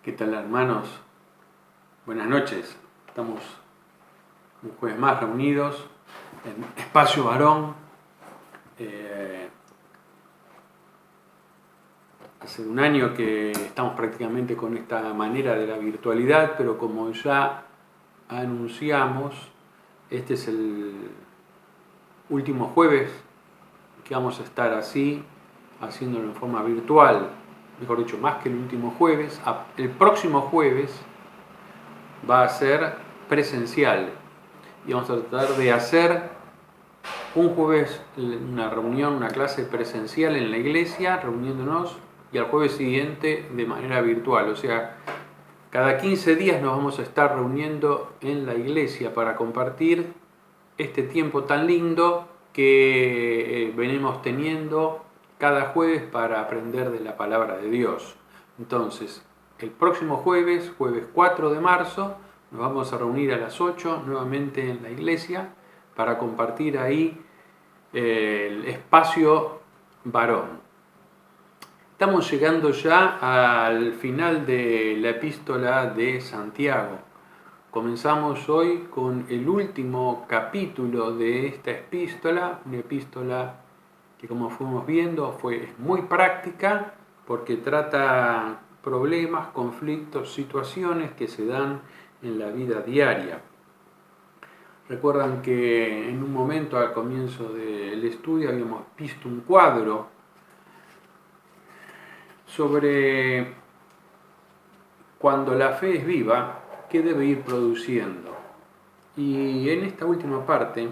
¿Qué tal, hermanos? Buenas noches. Estamos un jueves más reunidos en Espacio Varón. Hace un año que estamos prácticamente con esta manera de la virtualidad, pero como ya anunciamos, este es el último jueves que vamos a estar así, haciéndolo en forma virtual. Mejor dicho, más que el último jueves. El próximo jueves va a ser presencial y vamos a tratar de hacer un jueves una reunión, una clase presencial en la iglesia, reuniéndonos, y al jueves siguiente de manera virtual. O sea, cada 15 días nos vamos a estar reuniendo en la iglesia para compartir este tiempo tan lindo que venimos teniendo cada jueves para aprender de la palabra de Dios. Entonces, el próximo jueves, jueves 4 de marzo, nos vamos a reunir a las 8 nuevamente en la iglesia para compartir ahí el espacio varón. Estamos llegando ya al final de la epístola de Santiago. Comenzamos hoy con el último capítulo de esta epístola, una epístola que, como fuimos viendo, es muy práctica porque trata problemas, conflictos, situaciones que se dan en la vida diaria. Recuerdan que en un momento al comienzo del estudio habíamos visto un cuadro sobre cuando la fe es viva, qué debe ir produciendo. Y en esta última parte,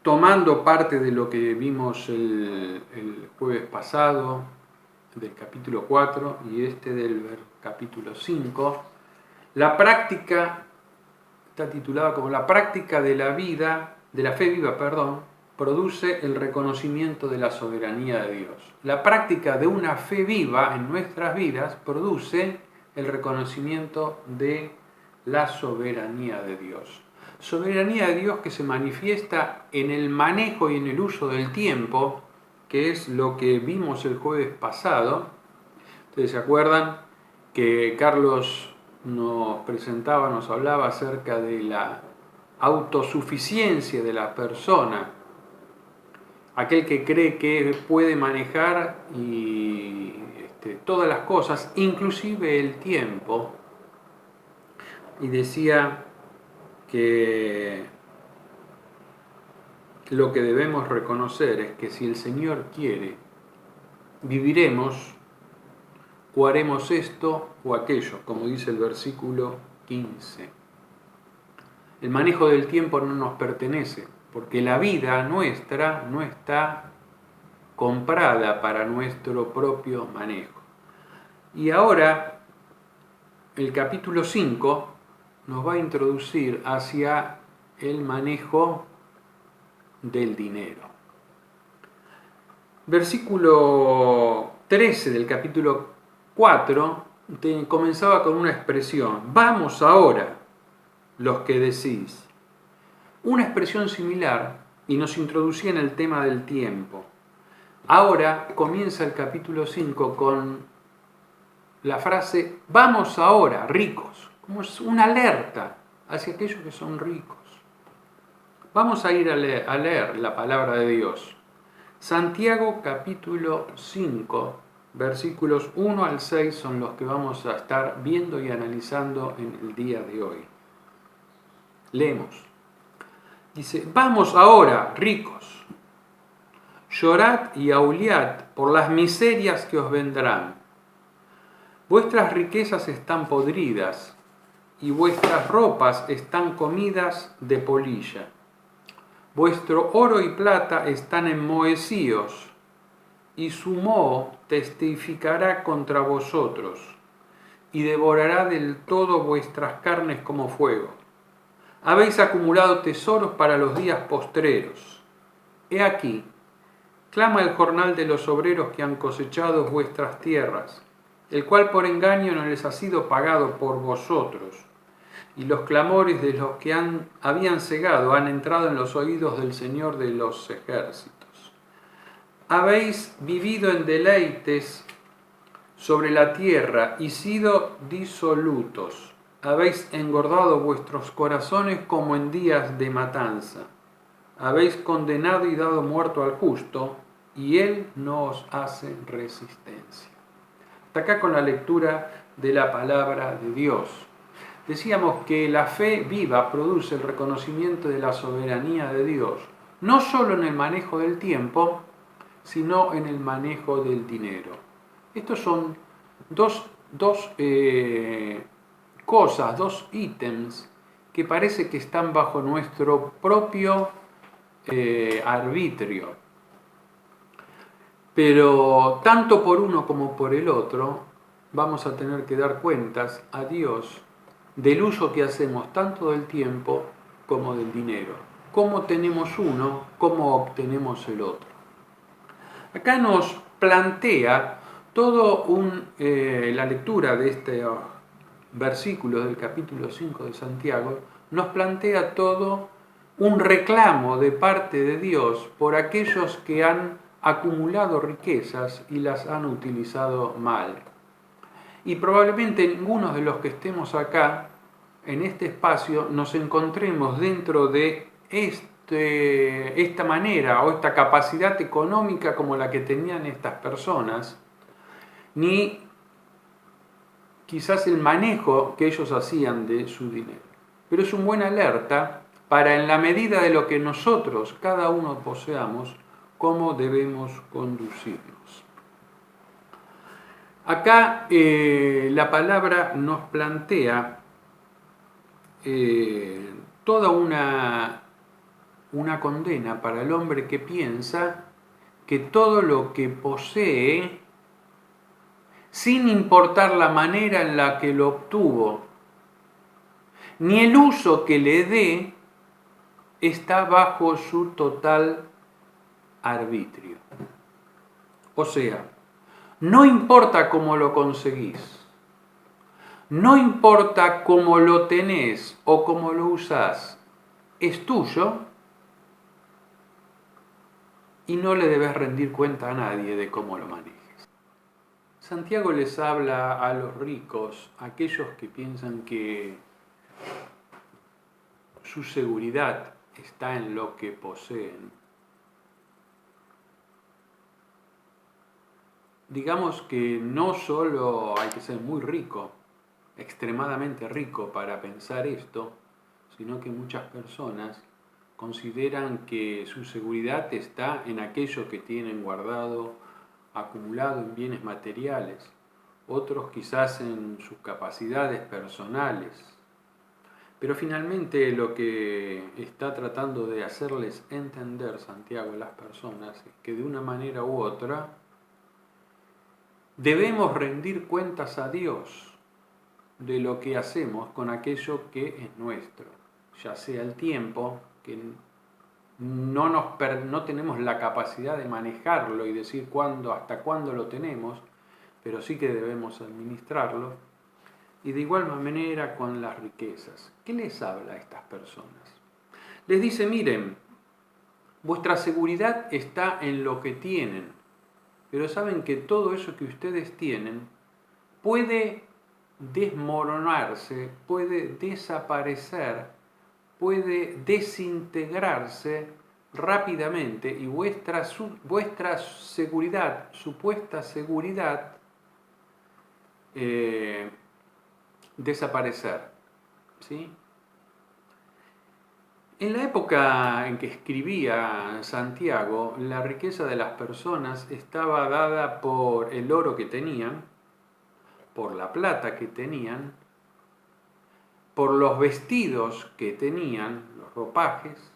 tomando parte de lo que vimos el jueves pasado, del capítulo 4 y del capítulo 5, la práctica está titulada como la práctica de la fe viva, produce el reconocimiento de la soberanía de Dios. La práctica de una fe viva en nuestras vidas produce el reconocimiento de la soberanía de Dios. Soberanía de Dios que se manifiesta en el manejo y en el uso del tiempo, que es lo que vimos el jueves pasado. Ustedes se acuerdan que Carlos nos hablaba acerca de la autosuficiencia de la persona, aquel que cree que puede manejar todas las cosas, inclusive el tiempo, y decía que lo que debemos reconocer es que si el Señor quiere, viviremos o haremos esto o aquello, como dice el versículo 15. El manejo del tiempo no nos pertenece, porque la vida nuestra no está comprada para nuestro propio manejo. Y ahora el capítulo 5 nos va a introducir hacia el manejo del dinero. Versículo 13 del capítulo 4 comenzaba con una expresión: vamos ahora, los que decís. Una expresión similar, y nos introducía en el tema del tiempo. Ahora comienza el capítulo 5 con la frase vamos ahora, ricos, como es una alerta hacia aquellos que son ricos. Vamos a ir a leer la palabra de Dios. Santiago capítulo 5, versículos 1 al 6 son los que vamos a estar viendo y analizando en el día de hoy. Leemos. Dice, vamos ahora, ricos, llorad y aullad por las miserias que os vendrán. Vuestras riquezas están podridas y vuestras ropas están comidas de polilla. Vuestro oro y plata están enmohecidos, y su moho testificará contra vosotros, y devorará del todo vuestras carnes como fuego. Habéis acumulado tesoros para los días postreros. He aquí, clama el jornal de los obreros que han cosechado vuestras tierras, el cual por engaño no les ha sido pagado por vosotros, y los clamores de los que habían cegado han entrado en los oídos del Señor de los ejércitos. Habéis vivido en deleites sobre la tierra y sido disolutos. Habéis engordado vuestros corazones como en días de matanza. Habéis condenado y dado muerto al justo, y él no os hace resistencia. Hasta acá con la lectura de la palabra de Dios. Decíamos que la fe viva produce el reconocimiento de la soberanía de Dios, no solo en el manejo del tiempo, sino en el manejo del dinero. Estos son dos cosas, dos ítems que parece que están bajo nuestro propio arbitrio. Pero tanto por uno como por el otro vamos a tener que dar cuentas a Dios del uso que hacemos tanto del tiempo como del dinero. Cómo tenemos uno, cómo obtenemos el otro. Acá nos plantea todo la lectura de este versículo del capítulo 5 de Santiago, nos plantea todo un reclamo de parte de Dios por aquellos que han acumulado riquezas y las han utilizado mal. Y probablemente ninguno de los que estemos acá, en este espacio, nos encontremos dentro de esta manera o esta capacidad económica como la que tenían estas personas, ni quizás el manejo que ellos hacían de su dinero. Pero es una buena alerta para, en la medida de lo que nosotros, cada uno poseamos, cómo debemos conducirnos. Acá la palabra nos plantea toda una condena para el hombre que piensa que todo lo que posee, sin importar la manera en la que lo obtuvo, ni el uso que le dé, está bajo su total arbitrio. O sea, no importa cómo lo conseguís, no importa cómo lo tenés o cómo lo usás, es tuyo y no le debes rendir cuenta a nadie de cómo lo manejes. Santiago les habla a los ricos, a aquellos que piensan que su seguridad está en lo que poseen. Digamos que no solo hay que ser muy rico, extremadamente rico para pensar esto, sino que muchas personas consideran que su seguridad está en aquello que tienen guardado, acumulado en bienes materiales, otros quizás en sus capacidades personales. Pero finalmente lo que está tratando de hacerles entender Santiago a las personas es que de una manera u otra debemos rendir cuentas a Dios de lo que hacemos con aquello que es nuestro, ya sea el tiempo, que no tenemos la capacidad de manejarlo y decir hasta cuándo lo tenemos, pero sí que debemos administrarlo, y de igual manera con las riquezas. ¿Qué les habla a estas personas? Les dice, miren, vuestra seguridad está en lo que tienen, pero saben que todo eso que ustedes tienen puede desmoronarse, puede desaparecer, puede desintegrarse rápidamente y vuestra seguridad, supuesta seguridad, desaparecer. ¿Sí? En la época en que escribía Santiago, la riqueza de las personas estaba dada por el oro que tenían, por la plata que tenían, por los vestidos que tenían, los ropajes,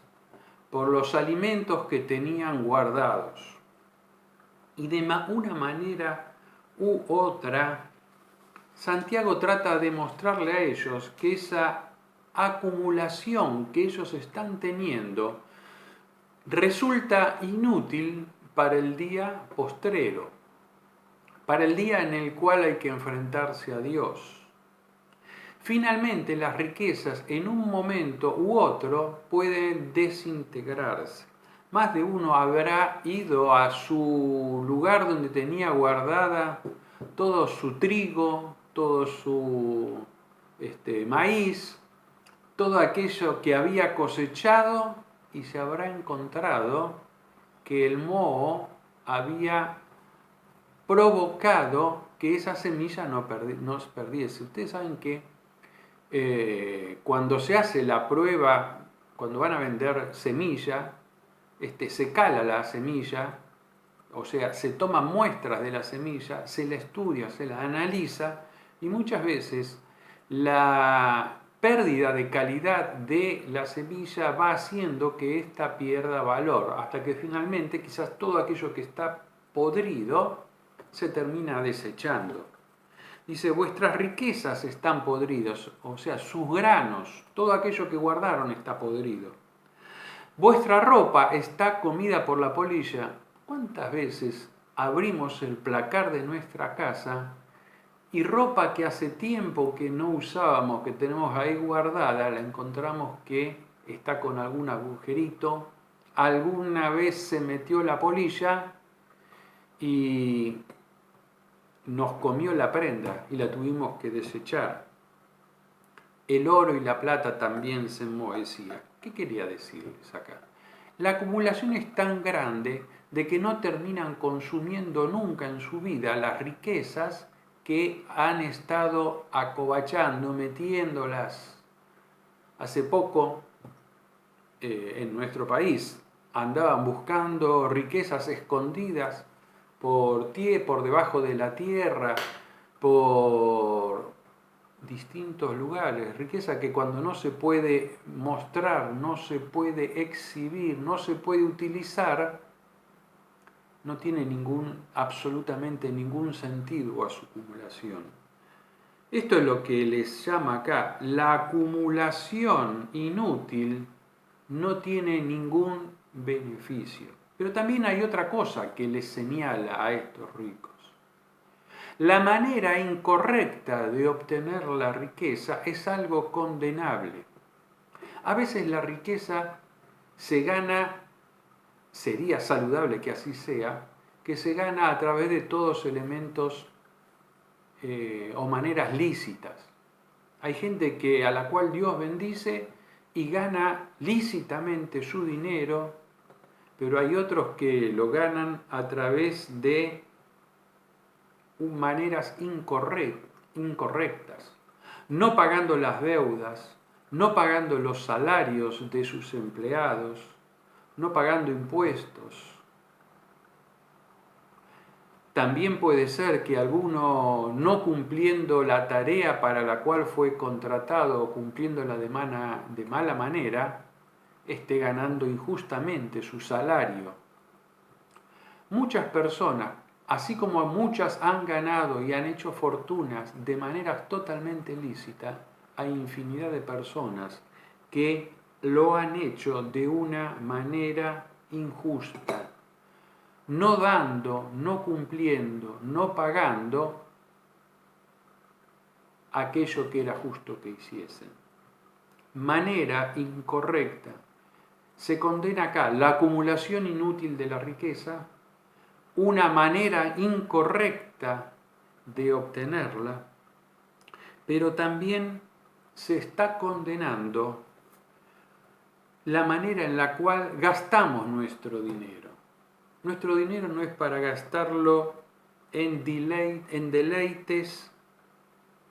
por los alimentos que tenían guardados. Y de una manera u otra, Santiago trata de mostrarle a ellos que esa acumulación que ellos están teniendo resulta inútil para el día postrero, para el día en el cual hay que enfrentarse a Dios. Finalmente, las riquezas en un momento u otro pueden desintegrarse. Más de uno habrá ido a su lugar donde tenía guardada todo su trigo, todo su maíz, todo aquello que había cosechado, y se habrá encontrado que el moho había provocado que esa semilla no perdiese. Ustedes saben que cuando se hace la prueba, cuando van a vender semilla, se cala la semilla, o sea, se toman muestras de la semilla, se la estudia, se la analiza, y muchas veces la pérdida de calidad de la semilla va haciendo que ésta pierda valor, hasta que finalmente quizás todo aquello que está podrido se termina desechando. Dice, vuestras riquezas están podridas, o sea, sus granos, todo aquello que guardaron está podrido. Vuestra ropa está comida por la polilla. ¿Cuántas veces abrimos el placar de nuestra casa y ropa que hace tiempo que no usábamos, que tenemos ahí guardada, la encontramos que está con algún agujerito, alguna vez se metió la polilla y nos comió la prenda y la tuvimos que desechar? El oro y la plata también se enmohecían. ¿Qué quería decirles acá? La acumulación es tan grande de que no terminan consumiendo nunca en su vida las riquezas que han estado acobachando, metiéndolas. Hace poco, en nuestro país, andaban buscando riquezas escondidas por debajo de la tierra, por distintos lugares, riqueza que cuando no se puede mostrar, no se puede exhibir, no se puede utilizar, no tiene absolutamente ningún sentido a su acumulación. Esto es lo que les llama acá, la acumulación inútil no tiene ningún beneficio. Pero también hay otra cosa que les señala a estos ricos. La manera incorrecta de obtener la riqueza es algo condenable. A veces la riqueza se gana, sería saludable que así sea, que se gana a través de todos elementos o maneras lícitas. Hay gente a la cual Dios bendice y gana lícitamente su dinero, pero hay otros que lo ganan a través de maneras incorrectas, no pagando las deudas, no pagando los salarios de sus empleados, no pagando impuestos. También puede ser que alguno, no cumpliendo la tarea para la cual fue contratado o cumpliéndola de mala manera, esté ganando injustamente su salario. Muchas personas, así como muchas han ganado y han hecho fortunas de manera totalmente lícita, hay infinidad de personas que lo han hecho de una manera injusta, no dando, no cumpliendo, no pagando aquello que era justo que hiciesen. Manera incorrecta. Se condena acá la acumulación inútil de la riqueza, una manera incorrecta de obtenerla, pero también se está condenando la manera en la cual gastamos nuestro dinero. Nuestro dinero no es para gastarlo en deleites,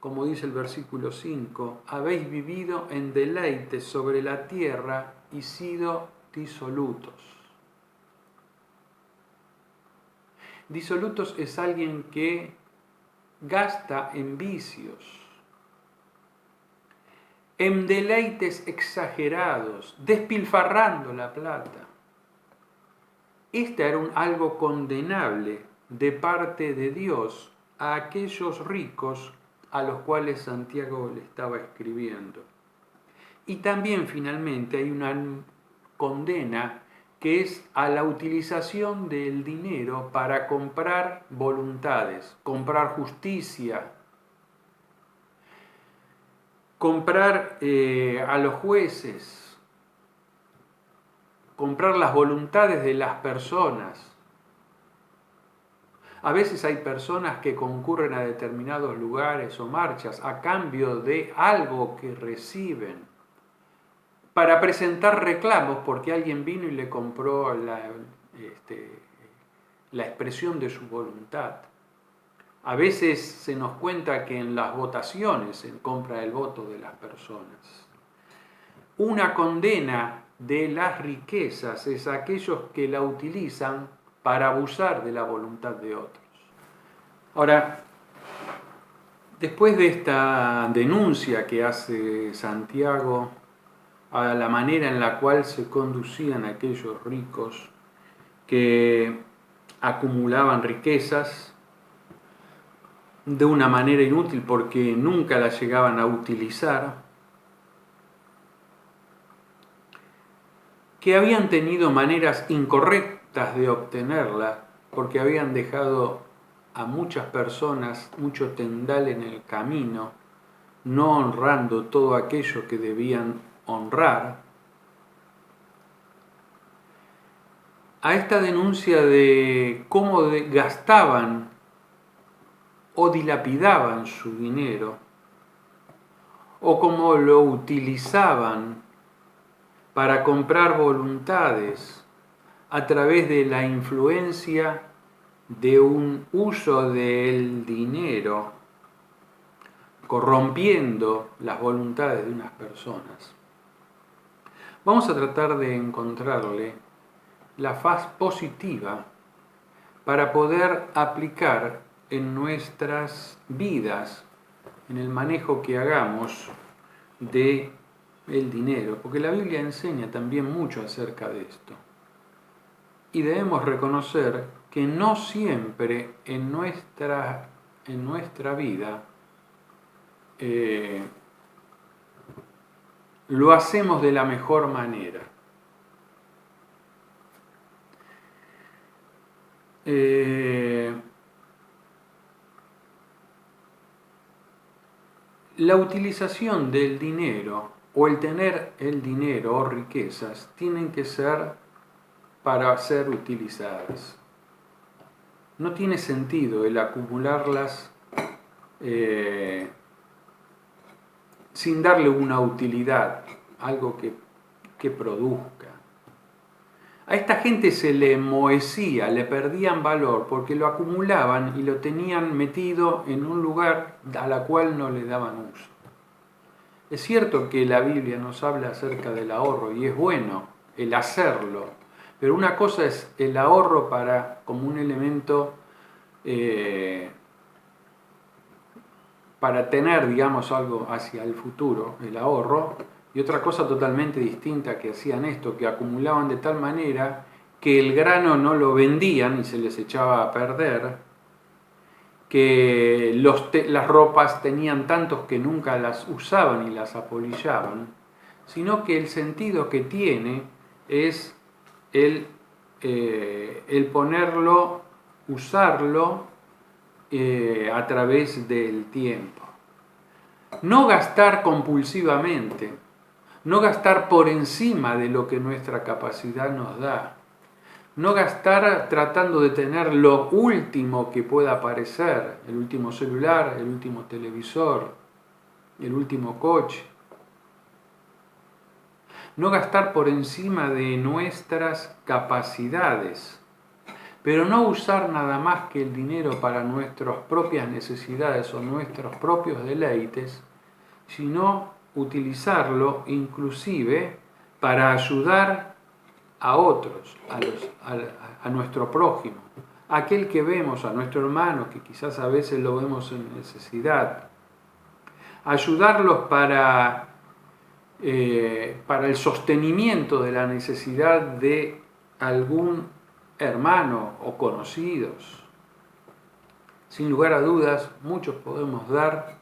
como dice el versículo 5, habéis vivido en deleites sobre la tierra y sido disolutos. Disolutos es alguien que gasta en vicios, en deleites exagerados, despilfarrando la plata. Este era algo condenable de parte de Dios a aquellos ricos a los cuales Santiago le estaba escribiendo. Y también finalmente hay una condena que es a la utilización del dinero para comprar voluntades, comprar justicia, comprar a los jueces, comprar las voluntades de las personas. A veces hay personas que concurren a determinados lugares o marchas a cambio de algo que reciben para presentar reclamos porque alguien vino y le compró la expresión de su voluntad. A veces se nos cuenta que en las votaciones se compra el voto de las personas. Una condena de las riquezas es aquellos que la utilizan para abusar de la voluntad de otros. Ahora, después de esta denuncia que hace Santiago a la manera en la cual se conducían aquellos ricos que acumulaban riquezas de una manera inútil porque nunca las llegaban a utilizar, que habían tenido maneras incorrectas de obtenerla porque habían dejado a muchas personas mucho tendal en el camino, no honrando todo aquello que debían honrar. A esta denuncia de cómo gastaban o dilapidaban su dinero, o cómo lo utilizaban para comprar voluntades a través de la influencia de un uso del dinero, corrompiendo las voluntades de unas personas. Vamos a tratar de encontrarle la faz positiva para poder aplicar en nuestras vidas, en el manejo que hagamos de el dinero, porque la Biblia enseña también mucho acerca de esto. Y debemos reconocer que no siempre en nuestra vida lo hacemos de la mejor manera. La utilización del dinero o el tener el dinero o riquezas tienen que ser para ser utilizadas. No tiene sentido el acumularlas sin darle una utilidad, algo que produzca. A esta gente se le enmohecía, le perdían valor porque lo acumulaban y lo tenían metido en un lugar a la cual no le daban uso. Es cierto que la Biblia nos habla acerca del ahorro y es bueno el hacerlo, pero una cosa es el ahorro como un elemento para tener, digamos, algo hacia el futuro, el ahorro, y otra cosa totalmente distinta que hacían esto, que acumulaban de tal manera que el grano no lo vendían y se les echaba a perder, que las ropas tenían tantos que nunca las usaban y las apolillaban, sino que el sentido que tiene es el ponerlo, usarlo a través del tiempo. No gastar compulsivamente, no gastar por encima de lo que nuestra capacidad nos da, no gastar tratando de tener lo último que pueda aparecer, el último celular, el último televisor, el último coche. No gastar por encima de nuestras capacidades, pero no usar nada más que el dinero para nuestras propias necesidades o nuestros propios deleites, sino utilizarlo inclusive para ayudar a otros, a nuestro prójimo, a aquel que vemos, a nuestro hermano, que quizás a veces lo vemos en necesidad. Ayudarlos para el sostenimiento de la necesidad de algún hermano o conocidos. Sin lugar a dudas, muchos podemos dar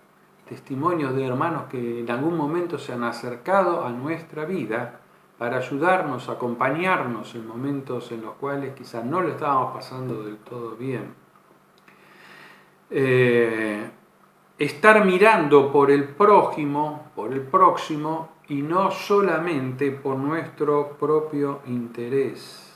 testimonios de hermanos que en algún momento se han acercado a nuestra vida para ayudarnos, acompañarnos en momentos en los cuales quizás no lo estábamos pasando del todo bien. Estar mirando por el prójimo, por el próximo, y no solamente por nuestro propio interés.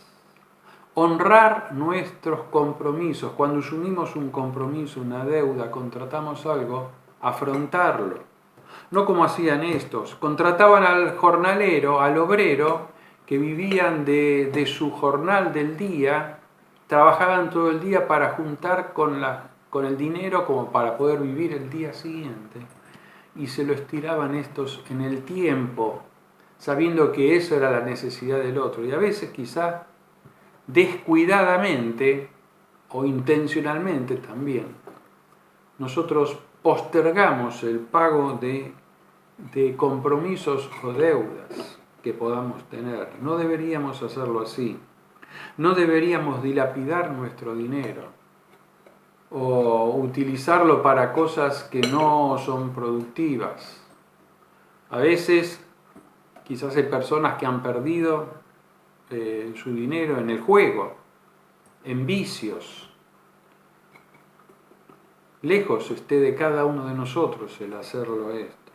honrar nuestros compromisos. Cuando asumimos un compromiso, una deuda, contratamos algo, afrontarlo. No como hacían estos, contrataban al jornalero, al obrero, que vivían de su jornal del día, trabajaban todo el día para juntar con el dinero como para poder vivir el día siguiente. Y se lo estiraban estos en el tiempo, sabiendo que eso era la necesidad del otro. Y a veces quizá descuidadamente o intencionalmente también, nosotros postergamos el pago de compromisos o deudas que podamos tener. No deberíamos hacerlo así. No deberíamos dilapidar nuestro dinero o utilizarlo para cosas que no son productivas. A veces, quizás hay personas que han perdido su dinero en el juego, en vicios. Lejos esté de cada uno de nosotros el hacerlo esto.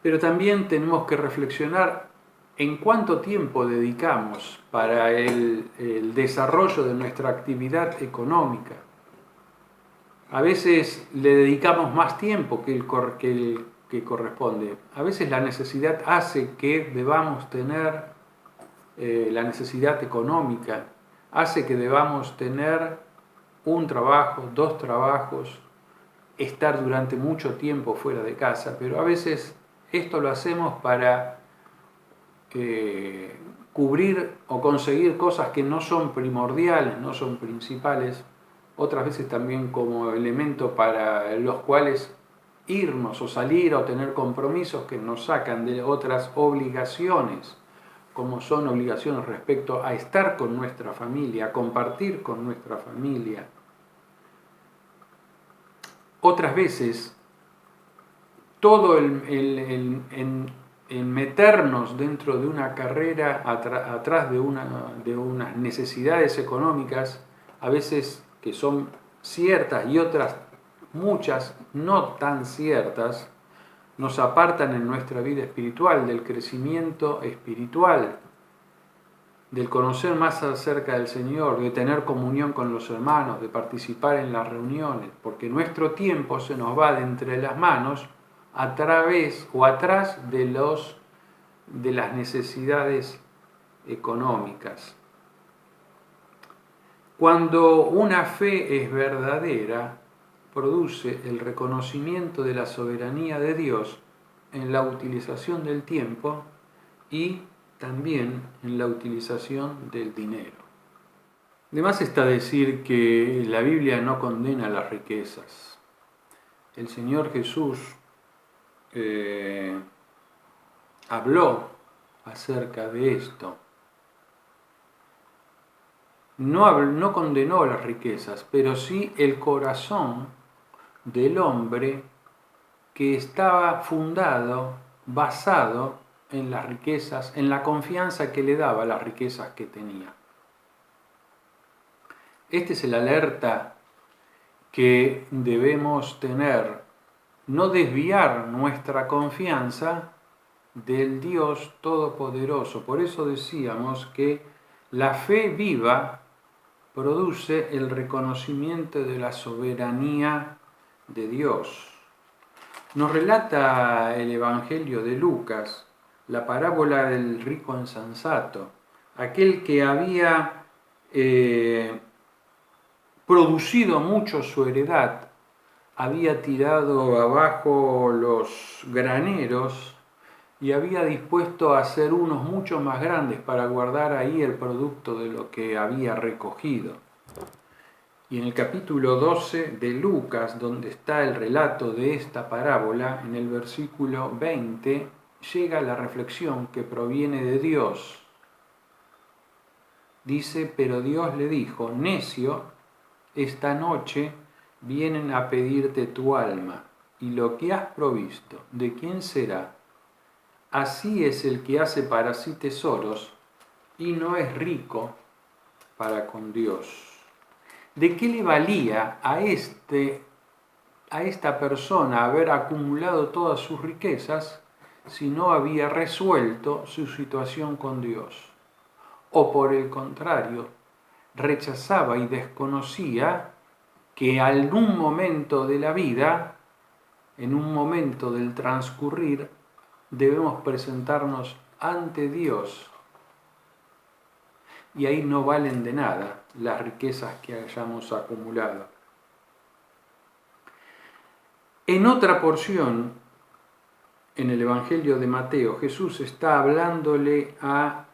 Pero también tenemos que reflexionar en cuánto tiempo dedicamos para el desarrollo de nuestra actividad económica. A veces le dedicamos más tiempo que el que corresponde. A veces la necesidad hace que debamos tener, la necesidad económica hace que debamos tener un trabajo, 2 trabajos, estar durante mucho tiempo fuera de casa, pero a veces esto lo hacemos para cubrir o conseguir cosas que no son primordiales, no son principales, otras veces también como elemento para los cuales irnos o salir o tener compromisos que nos sacan de otras obligaciones, como son obligaciones respecto a estar con nuestra familia, a compartir con nuestra familia. Otras veces, todo el meternos dentro de una carrera atrás de unas necesidades económicas, a veces que son ciertas y otras muchas no tan ciertas, nos apartan en nuestra vida espiritual, del crecimiento espiritual, del conocer más acerca del Señor, de tener comunión con los hermanos, de participar en las reuniones, porque nuestro tiempo se nos va de entre las manos a través o atrás de las necesidades económicas. Cuando una fe es verdadera, produce el reconocimiento de la soberanía de Dios en la utilización del tiempo y también en la utilización del dinero. Además está decir que la Biblia no condena las riquezas. El Señor Jesús habló acerca de esto. No condenó las riquezas, pero sí el corazón del hombre que estaba fundado, basado en las riquezas, en la confianza que le daba las riquezas que tenía. Este es el alerta que debemos tener, no desviar nuestra confianza del Dios Todopoderoso. Por eso decíamos que la fe viva produce el reconocimiento de la soberanía de Dios. Nos relata el Evangelio de Lucas la parábola del rico insensato, aquel que había producido mucho su heredad, había tirado abajo los graneros y había dispuesto a hacer unos mucho más grandes para guardar ahí el producto de lo que había recogido. Y en el capítulo 12 de Lucas, donde está el relato de esta parábola, en el versículo 20, llega la reflexión que proviene de Dios. Dice, pero Dios le dijo, necio, esta noche vienen a pedirte tu alma, y lo que has provisto, ¿de quién será? Así es el que hace para sí tesoros y no es rico para con Dios. ¿De qué le valía a esta persona haber acumulado todas sus riquezas si no había resuelto su situación con Dios? o por el contrario, rechazaba y desconocía que en algún momento de la vida, en un momento del transcurrir, debemos presentarnos ante Dios. Y ahí no valen de nada las riquezas que hayamos acumulado. En otra porción, en el Evangelio de Mateo, Jesús está hablándole a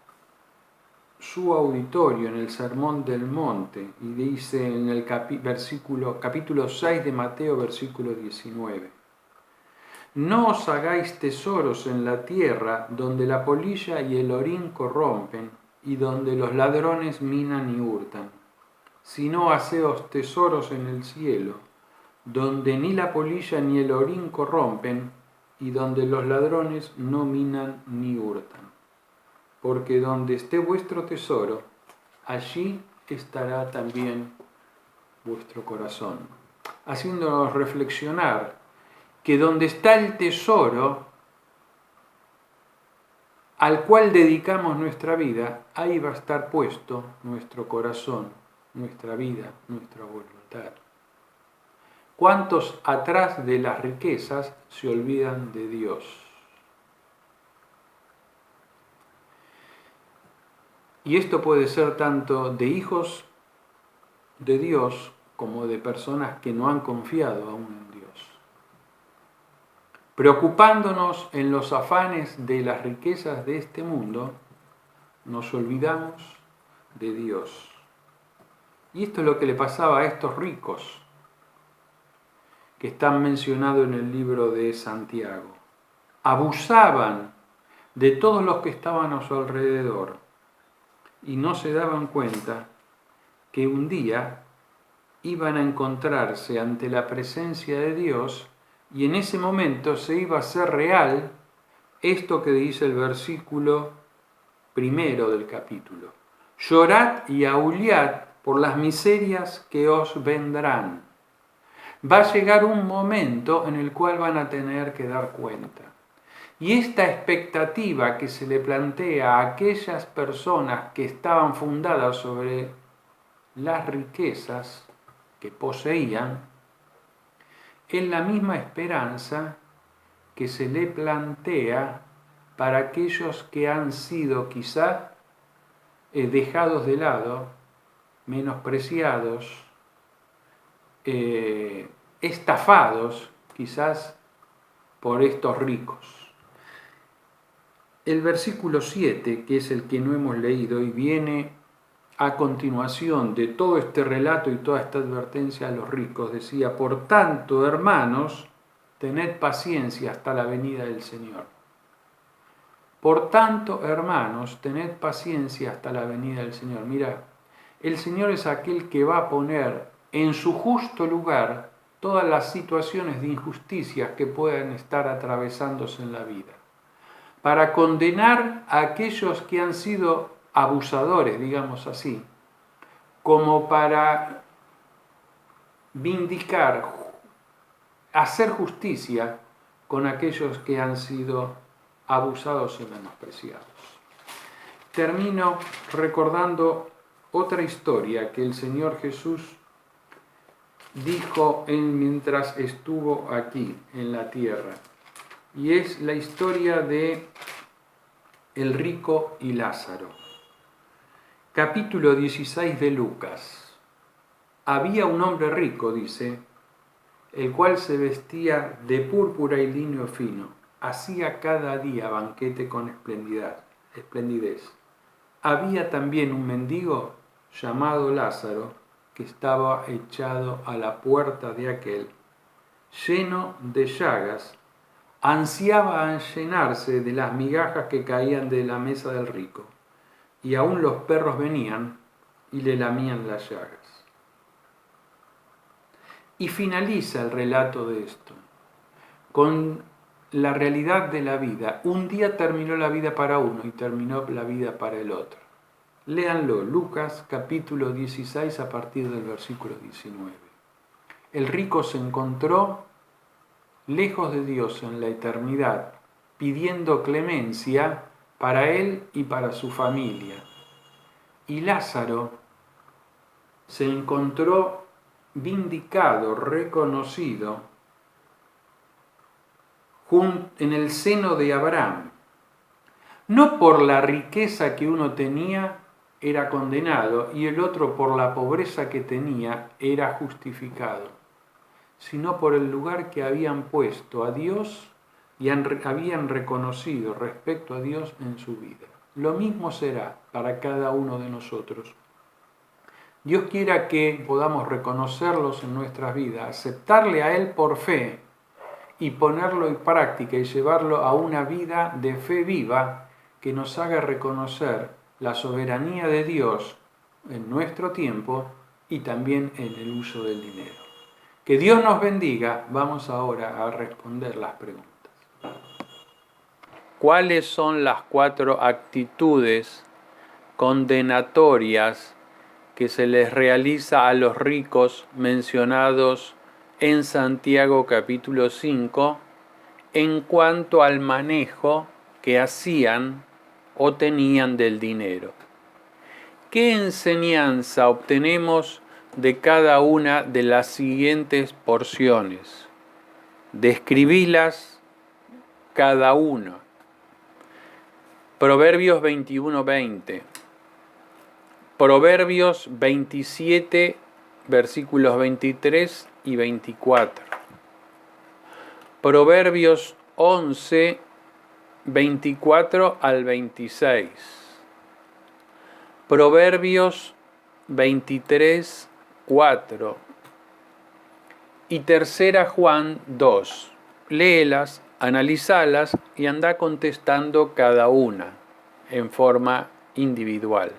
su auditorio en el Sermón del Monte y dice en el capítulo 6 de Mateo, versículo 19: No os hagáis tesoros en la tierra donde la polilla y el orín corrompen y donde los ladrones minan y hurtan, sino haceos tesoros en el cielo, donde ni la polilla ni el orín corrompen y donde los ladrones no minan ni hurtan. Porque donde esté vuestro tesoro, allí estará también vuestro corazón. Haciéndonos reflexionar que donde está el tesoro al cual dedicamos nuestra vida, ahí va a estar puesto nuestro corazón, nuestra vida, nuestra voluntad. ¿Cuántos atrás de las riquezas se olvidan de Dios? Y esto puede ser tanto de hijos de Dios como de personas que no han confiado aún en Dios. Preocupándonos en los afanes de las riquezas de este mundo, nos olvidamos de Dios. Y esto es lo que le pasaba a estos ricos que están mencionados en el libro de Santiago. Abusaban de todos los que estaban a su alrededor y no se daban cuenta que un día iban a encontrarse ante la presencia de Dios y en ese momento se iba a hacer real esto que dice el versículo 1 del capítulo. Llorad y aullad por las miserias que os vendrán. Va a llegar un momento en el cual van a tener que dar cuenta. Y esta expectativa que se le plantea a aquellas personas que estaban fundadas sobre las riquezas que poseían, es la misma esperanza que se le plantea para aquellos que han sido quizá dejados de lado, menospreciados, estafados quizás por estos ricos. El versículo 7, que es el que no hemos leído y viene a continuación de todo este relato y toda esta advertencia a los ricos, decía: por tanto, hermanos, tened paciencia hasta la venida del Señor. Por tanto, hermanos, tened paciencia hasta la venida del Señor. Mira, el Señor es aquel que va a poner en su justo lugar todas las situaciones de injusticia que puedan estar atravesándose en la vida, para condenar a aquellos que han sido abusadores, digamos así, como para vindicar, hacer justicia con aquellos que han sido abusados y menospreciados. Termino recordando otra historia que el Señor Jesús dijo mientras estuvo aquí en la tierra, y es la historia de el rico y Lázaro. Capítulo 16 de Lucas. Había un hombre rico, dice, el cual se vestía de púrpura y lino fino, hacía cada día banquete con esplendidez. Había también un mendigo llamado Lázaro, que estaba echado a la puerta de aquel, lleno de llagas, ansiaba llenarse de las migajas que caían de la mesa del rico, y aún los perros venían y le lamían las llagas. Y finaliza el relato de esto con la realidad de la vida. Un día terminó la vida para uno y terminó la vida para el otro. Léanlo, Lucas capítulo 16 a partir del versículo 19. El rico se encontró lejos de Dios en la eternidad, pidiendo clemencia para él y para su familia. y Lázaro se encontró vindicado, reconocido en el seno de Abraham. No por la riqueza que uno tenía era condenado y el otro por la pobreza que tenía era justificado, sino por el lugar que habían puesto a Dios y habían reconocido respecto a Dios en su vida. Lo mismo será para cada uno de nosotros. Dios quiera que podamos reconocerlos en nuestras vidas, aceptarle a Él por fe y ponerlo en práctica y llevarlo a una vida de fe viva que nos haga reconocer la soberanía de Dios en nuestro tiempo y también en el uso del dinero. Que Dios nos bendiga. Vamos ahora a responder las preguntas. ¿Cuáles son las 4 actitudes condenatorias que se les realiza a los ricos mencionados en Santiago capítulo 5 en cuanto al manejo que hacían o tenían del dinero? ¿Qué enseñanza obtenemos de cada una de las siguientes porciones? Describílas cada una. Proverbios 21:20. Proverbios 27, versículos 23 y 24. Proverbios 11, 24 al 26. Proverbios 23, 4. Y tercera Juan 2. Léelas, analízalas y anda contestando cada una en forma individual.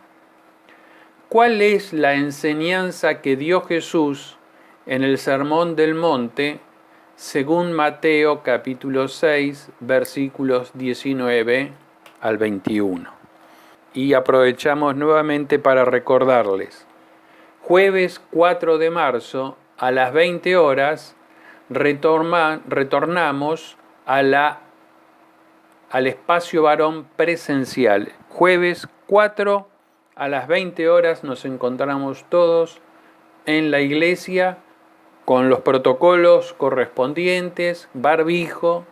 ¿Cuál es la enseñanza que dio Jesús en el Sermón del Monte según Mateo capítulo 6 versículos 19 al 21? Y aprovechamos nuevamente para recordarles. Jueves 4 de marzo a las 20 horas retornamos al espacio varón presencial. Jueves 4 a las 20 horas nos encontramos todos en la iglesia con los protocolos correspondientes, barbijo,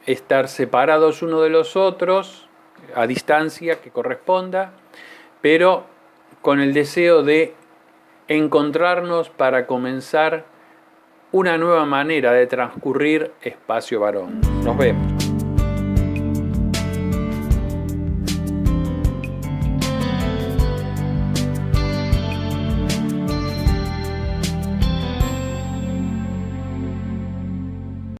estar separados uno de los otros a distancia que corresponda, pero con el deseo de encontrarnos para comenzar una nueva manera de transcurrir espacio varón. Nos vemos.